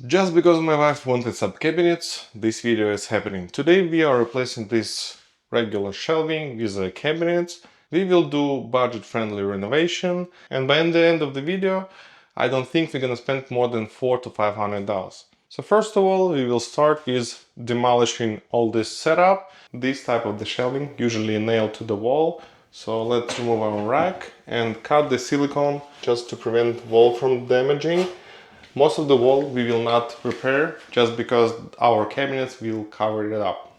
Just because my wife wanted some cabinets, this video is happening. Today we are replacing this regular shelving with a cabinets. We will do budget-friendly renovation, and by the end of the video, I don't think we're gonna spend more than $400 to $500. So first of all, we will start with demolishing all this setup. This type of the shelving, usually nailed to the wall. So let's remove our rack and cut the silicone just to prevent wall from damaging. Most of the wall we will not repair just because our cabinets will cover it up.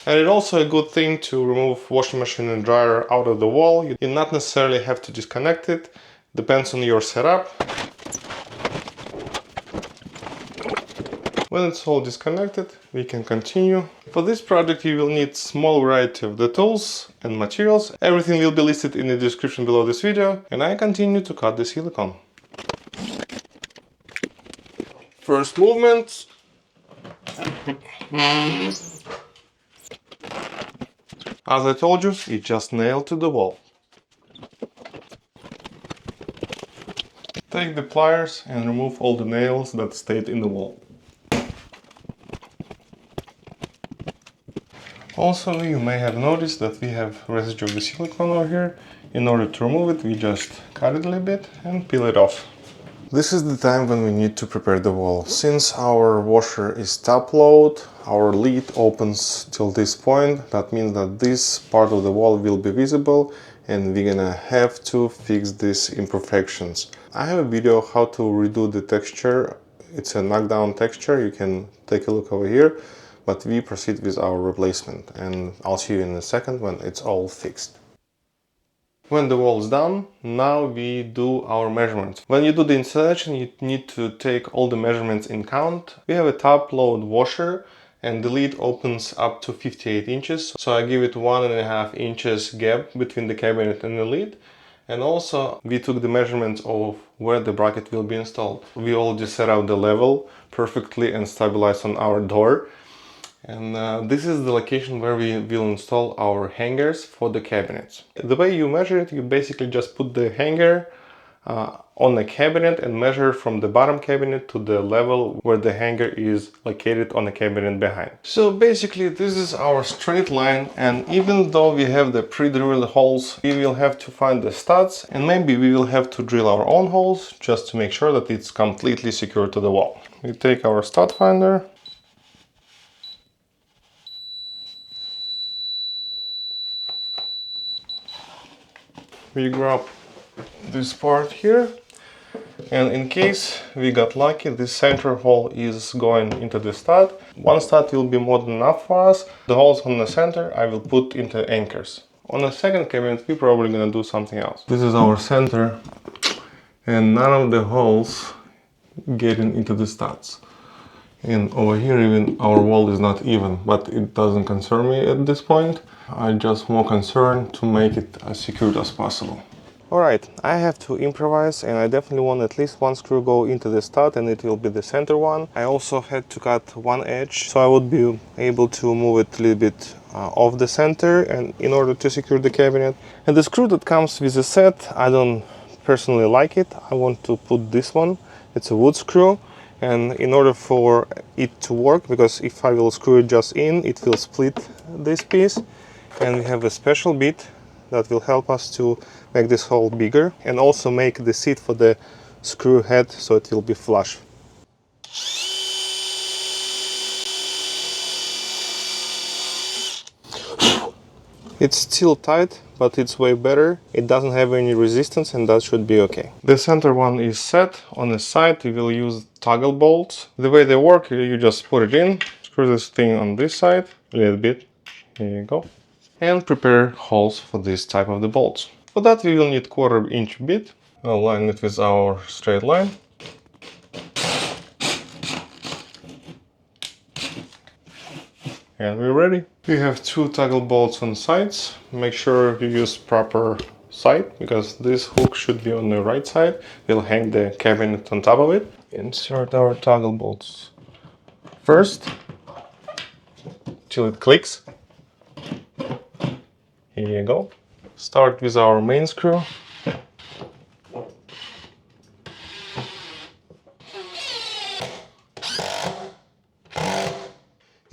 And it's also a good thing to remove washing machine and dryer out of the wall. You not necessarily have to disconnect it, depends on your setup. When it's all disconnected, we can continue. For this project you will need small variety of the tools and materials. Everything will be listed in the description below this video, and I continue to cut the silicone. First movement. As I told you, it just nailed to the wall. Take the pliers and remove all the nails that stayed in the wall. Also, you may have noticed that we have residue of the silicone over here. In order to remove it, we just cut it a little bit and peel it off. This is the time when we need to prepare the wall. Since our washer is top load, our lid opens till this point. That means that this part of the wall will be visible and we're gonna have to fix these imperfections. I have a video how to redo the texture. It's a knockdown texture, you can take a look over here, but we proceed with our replacement and I'll see you in a second when it's all fixed. When the wall is done, now we do our measurements. When you do the installation, you need to take all the measurements in count. We have a top load washer and the lid opens up to 58 inches. So I give it 1.5 inches gap between the cabinet and the lid. And also we took the measurements of where the bracket will be installed. We already set out the level perfectly and stabilized on our door. And this is the location where we will install our hangers for the cabinets. The way you measure it, you basically just put the hanger on the cabinet and measure from the bottom cabinet to the level where the hanger is located on the cabinet behind. So basically this is our straight line, and even though we have the pre-drilled holes, we will have to find the studs and maybe we will have to drill our own holes just to make sure that it's completely secure to the wall. We take our stud finder. We grab this part here, and in case we got lucky, this center hole is going into the stud. One stud will be more than enough for us. The holes on the center I will put into anchors. On the second cabinet we're probably gonna do something else. This is our center and none of the holes getting into the studs. And over here even our wall is not even, but it doesn't concern me at this point. I'm just more concerned to make it as secure as possible. Alright, I have to improvise and I definitely want at least one screw go into the stud and it will be the center one. I also had to cut one edge so I would be able to move it a little bit off the center and in order to secure the cabinet. And the screw that comes with the set, I don't personally like it. I want to put this one. It's a wood screw. And in order for it to work, because if I will screw it just in, it will split this piece. And we have a special bit that will help us to make this hole bigger and also make the seat for the screw head so it will be flush. It's still tight, but it's way better. It doesn't have any resistance and that should be okay. The center one is set. On the side we will use toggle bolts. The way they work, you just put it in, screw this thing on this side a little bit, here you go, and prepare holes for this type of the bolts. For that we will need 1/4 inch bit. I'll line it with our straight line. And we're ready. We have 2 toggle bolts on sides. Make sure you use proper side because this hook should be on the right side. We'll hang the cabinet on top of it. Insert our toggle bolts first till it clicks. Here you go. Start with our main screw.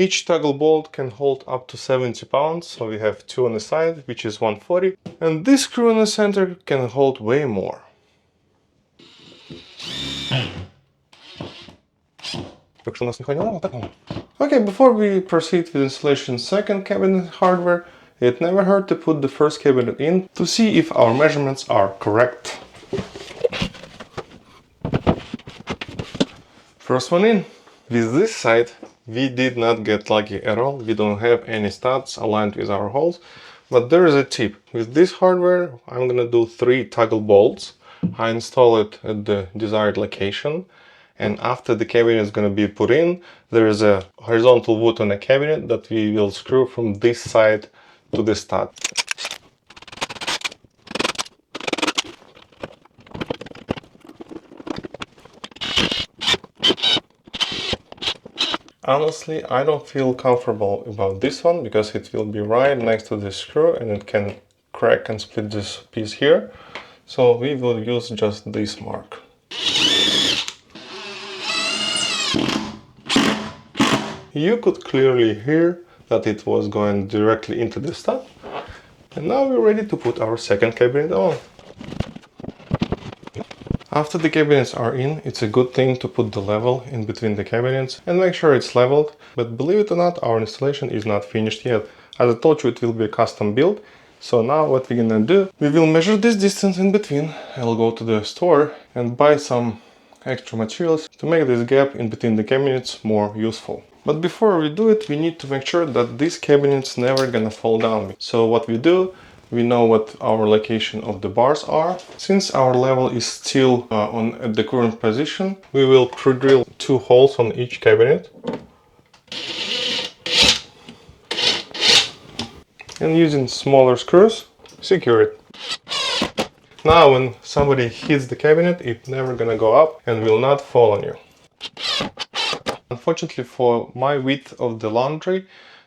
Each toggle bolt can hold up to 70 pounds, so we have 2 on the side, which is 140, and this screw in the center can hold way more. Okay, before we proceed with installation second cabinet hardware, it never hurt to put the first cabinet in to see if our measurements are correct. First one in. With this side, we did not get lucky at all. We don't have any studs aligned with our holes, but there is a tip. With this hardware, I'm gonna do 3 toggle bolts. I install it at the desired location, and after the cabinet is gonna be put in, there is a horizontal wood on the cabinet that we will screw from this side to the stud. Honestly, I don't feel comfortable about this one because it will be right next to the screw and it can crack and split this piece here. So we will use just this mark. You could clearly hear that it was going directly into the stud. And now we're ready to put our second cabinet on. After the cabinets are in, it's a good thing to put the level in between the cabinets and make sure it's leveled, but believe it or not, our installation is not finished yet. As I told you, it will be a custom build. So now what we're gonna do, we will measure this distance in between. I'll go to the store and buy some extra materials to make this gap in between the cabinets more useful. But before we do it, we need to make sure that these cabinets never gonna fall down. So what we do, we know what our location of the bars are. Since our level is still at the current position, we will pre-drill 2 holes on each cabinet. And using smaller screws, secure it. Now when somebody hits the cabinet, it's never gonna go up and will not fall on you. Unfortunately for my width of the laundry,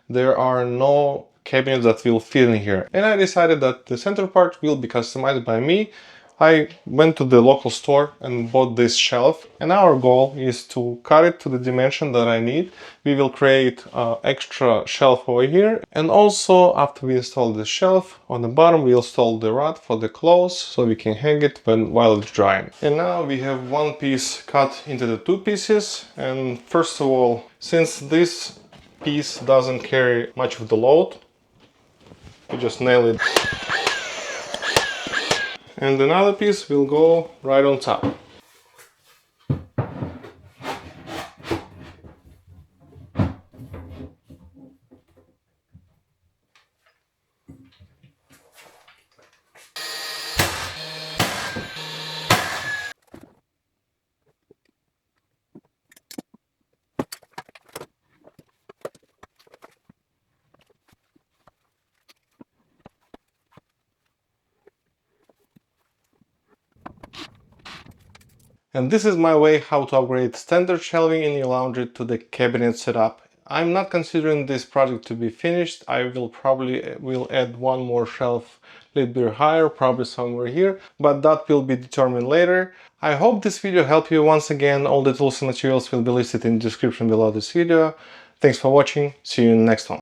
there are no cabinets that will fit in here. And I decided that the center part will be customized by me. I went to the local store and bought this shelf, and our goal is to cut it to the dimension that I need. We will create an extra shelf over here, and also after we install the shelf, on the bottom we install the rod for the clothes so we can hang it while it's drying. And now we have one piece cut into the 2 pieces, and first of all, since this piece doesn't carry much of the load, we just nail it. And another piece will go right on top. And this is my way how to upgrade standard shelving in your laundry to the cabinet setup. I'm not considering this project to be finished. I will probably add one more shelf a little bit higher, probably somewhere here, but that will be determined later. I hope this video helped you. Once again, all the tools and materials will be listed in the description below this video. Thanks for watching. See you in the next one.